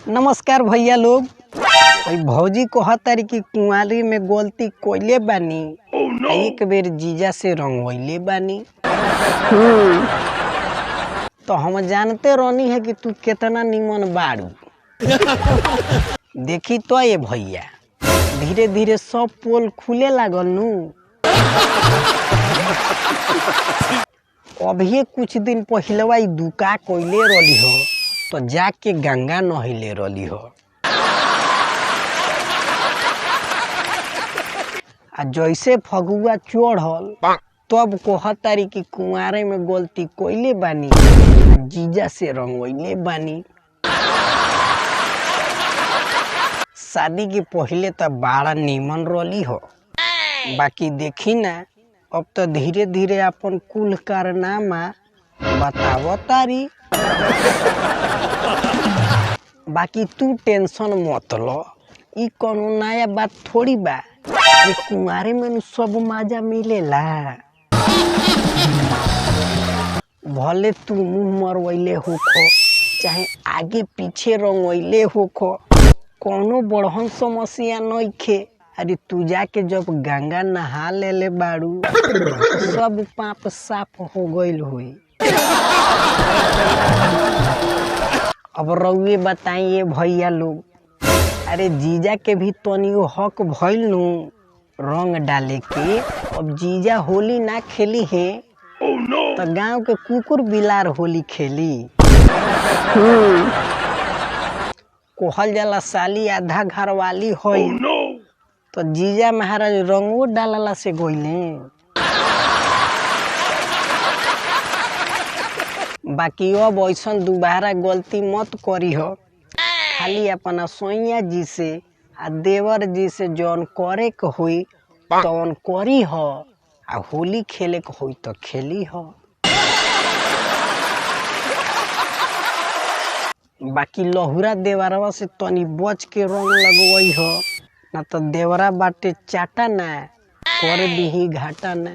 नमस्कार भैया लोग। भाई भौजी कहतारी कि कुंवारी में गलती कोइले बानी। एक बेर जीजा से रंगवैले बानी। तो हम जानते रहनी है कि तू कितना निमन बाड़ू। देखी तो ये भैया धीरे धीरे सब पोल खुले लागल नू। अभी कुछ दिन पहलवा दुका कोइले रही हो तो जाके गंगा नहिले रही हो। आ जैसे फगुआ चढ़ल तब कहतारी कि कुंवारे में गलती कोइले बानी, जीजा से रंगवैले बानी। शादी के पहले तो बड़ा निमन रही हो, बाकी देखी ना अब तो धीरे धीरे अपन कुल कारनामा बतावतारी। बाकी तू टेंशन मत लो, ई कोनो नया बात थोड़ी बा। कुंवारे में सब मजा मिलेला। भले तू मुंह मरवैले होखो चाहे आगे पीछे रंगवैले होखो, कोनो बड़हन समस्या नइखे। अरे तू जाके जब गंगा नहा लेले बाड़ू सब पाप साफ हो गइल हुई। अब रउए बताइए भैया लोग, अरे जीजा के भी तनियो हक भइल नु रंग डाले के। अब जीजा होली ना खेली है तो गांव के कुकुर बिलार होली खेली। कहल जाला साली आधा घर वाली होई। तो जीजा महाराज रंगो डालला से गइले। बाकी अब ऐसन दोबारा गलती मत करी हो। खाली अपना सोइया जी से आ देवर जी से जौन करे के हुई तौन करी हो, आ होली खेले के हुई तो खेली हो। बाकी लहुरा देवरवा से तनी बच के रंग लगवई हो, ना तो देवरा बाटे चाटा ना कर दीही घाटा ना।